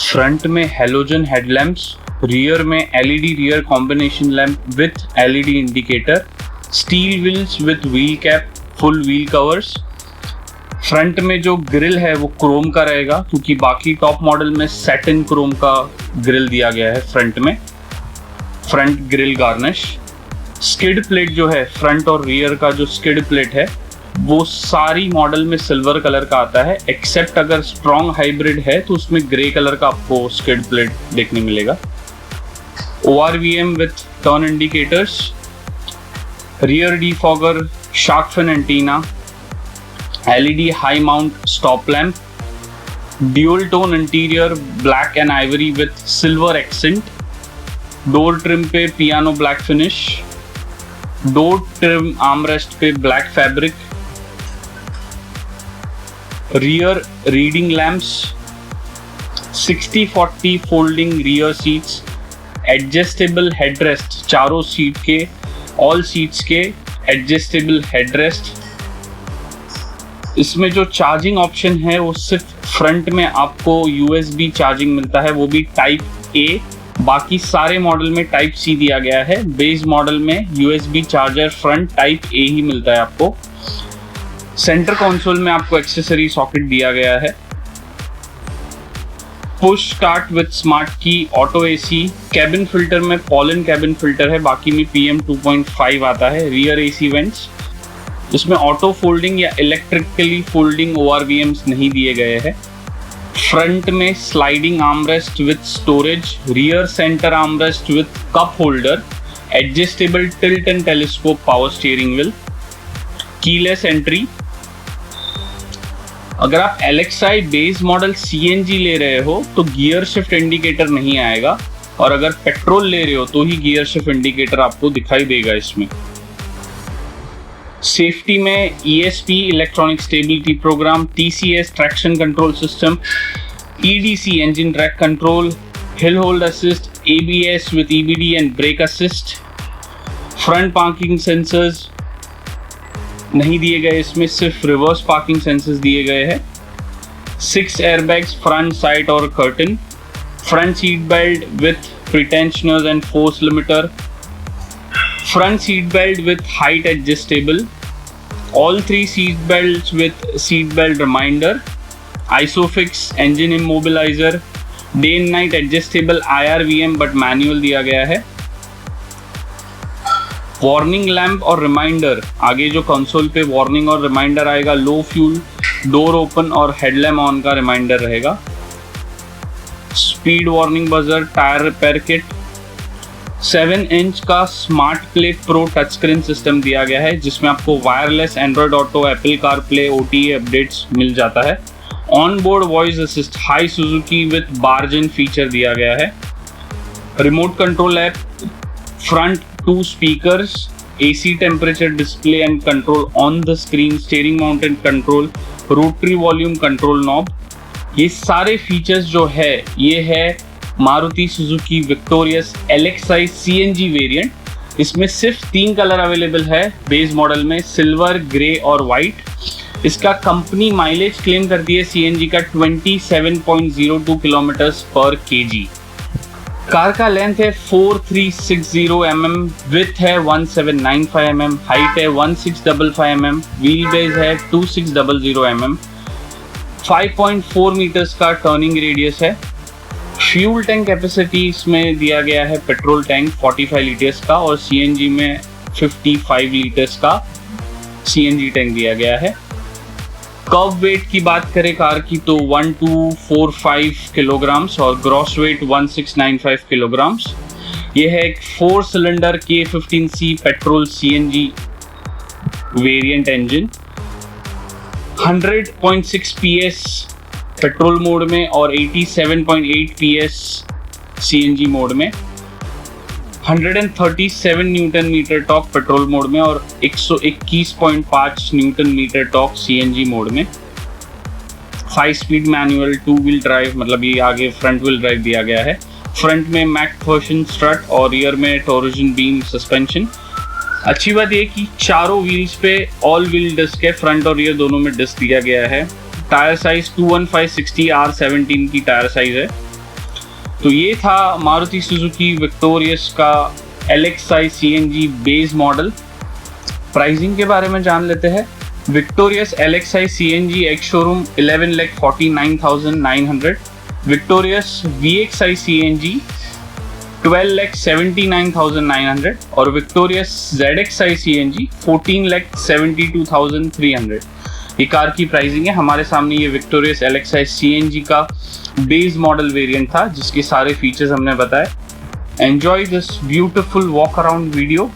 Front में halogen headlamps, rear में LED rear combination lamp with LED indicator, steel wheels with wheel cap, full wheel covers. Front में जो grill है वो Chrome का रहेगा, क्योंकि बाकी टॉप मॉडल में सैटिन क्रोम का ग्रिल दिया गया है फ्रंट में। Front grille garnish. Skid plate जो है फ्रंट और रियर का जो स्किड प्लेट है वो सारी मॉडल में सिल्वर कलर का आता है, एक्सेप्ट अगर स्ट्रॉन्ग हाइब्रिड है तो उसमें ग्रे कलर का आपको स्किड प्लेट देखने मिलेगा। ORVM with turn indicators, rear defogger, shark fin antenna, LED high mount stop lamp, dual tone interior black and ivory with silver accent, door trim पे piano black finish, door trim armrest पे black fabric, rear reading lamps, 60-40 folding rear seats, adjustable headrest, चारों seat के all seats के adjustable headrest. इसमें जो charging option है वो सिर्फ फ्रंट में आपको USB चार्जिंग मिलता है, वो भी टाइप A, बाकी सारे मॉडल में टाइप C दिया गया है। बेस मॉडल में USB charger front type A ही मिलता है आपको। सेंटर कंसोल में आपको एक्सेसरी सॉकेट दिया गया है। पुश स्टार्ट विद स्मार्ट की, ऑटो AC, कैबिन फिल्टर में पॉलन कैबिन फिल्टर है, बाकी में PM 2.5 आता है। रियर AC वेंट्स, इसमें ऑटो फोल्डिंग या इलेक्ट्रिकली फोल्डिंग ORVMs नहीं दिए गए हैं। फ्रंट में sliding armrest with storage, rear centre armrest with cup holder, adjustable tilt and telescope power steering wheel, keyless entry. अगर आप LXi बेस मॉडल CNG ले रहे हो तो गियर शिफ्ट इंडिकेटर नहीं आएगा, और अगर पेट्रोल ले रहे हो तो ही गियर शिफ्ट इंडिकेटर आपको दिखाई देगा इसमें। सेफ्टी में ESP electronic stability program, TCS traction control system, EDC engine track control, hill hold assist, ABS with EBD and brake assist. Front parking sensors नहीं दिए गए इसमें, सिर्फ रिवर्स पार्किंग सेंसर्स दिए गए हैं। 6 एयरबैग्स फ्रंट, साइड और curtain, front seat belt with pretensioners and force limiter, front seat belt with height adjustable, all 3 seat belts with seat belt reminder, ISOFIX engine immobilizer, day and night adjustable IRVM but manual दिया गया है। Warning lamp और reminder, आगे जो console पे warning और reminder आएगा, low fuel, door open और हेडलैम्प ऑन का रिमाइंडर रहेगा। Speed warning buzzer, tyre repair kit, 7 inch का smart play pro touch screen system दिया गया है, जिसमें आपको wireless Android auto, Apple CarPlay, OTA updates मिल जाता है। On board voice assist, hi Suzuki with barge in feature दिया गया है। Remote control app, front 2 speakers, AC temperature display and control on the screen, steering mounted control, rotary volume control knob. ये सारे features जो है ये है Maruti Suzuki victorious LXi CNG variant. इसमें सिर्फ 3 कलर अवेलेबल है बेस मॉडल में, सिल्वर, ग्रे और वाइट। इसका कंपनी माइलेज क्लेम करती है CNG का 27.02 किलोमीटर्स पर kg। कार का लेंथ है 4360 mm, विड्थ है 1795 mm, हाइट है 1655 mm, व्हील बेस है 2600 mm, 5.4 मीटर्स का टर्निंग रेडियस है। फ्यूल टैंक कैपेसिटी इसमें दिया गया है पेट्रोल टैंक 45 लीटर्स का, और CNG में 55 लीटर्स का CNG टैंक दिया गया है। कर्व वेट की बात करें कार की तो 1245 किलोग्राम्स और ग्रॉस वेट 1695 किलोग्राम्स। ये है एक 4 cylinder K15C petrol CNG variant engine, 100.6 PS petrol mode में और 87.8 PS CNG मोड में, 137 newton metre torque petrol mode में और 121.5 newton metre torque CNG mode में। 5 स्पीड मैनुअल 2 व्हील ड्राइव, मतलब ये आगे फ्रंट व्हील ड्राइव दिया गया है। फ्रंट में मैकफर्शन स्ट्रट और रियर में टोरिजन बीम सस्पेंशन। अच्छी बात ये कि चारों व्हील्स पे ऑल व्हील डिस्क है, फ्रंट और रियर दोनों में डिस्क दिया गया है। टायर साइज 215/60 R17 की टायर साइज है। तो ये था मारुति सुजुकी विक्टोरियस का LXi CNG base model. Pricing के बारे में जान लेते हैं। Victorious LXi CNG ex showroom 11,49,900, victorious VXi CNG 12,79,900 और विक्टोरियस ZXi CNG 14,72,300। ये कार की प्राइसिंग है। हमारे सामने ये विक्टोरियस LXi CNG का बेस मॉडल वेरिएंट था जिसके सारे फीचर्स हमने बताए। Enjoy this beautiful walk around video.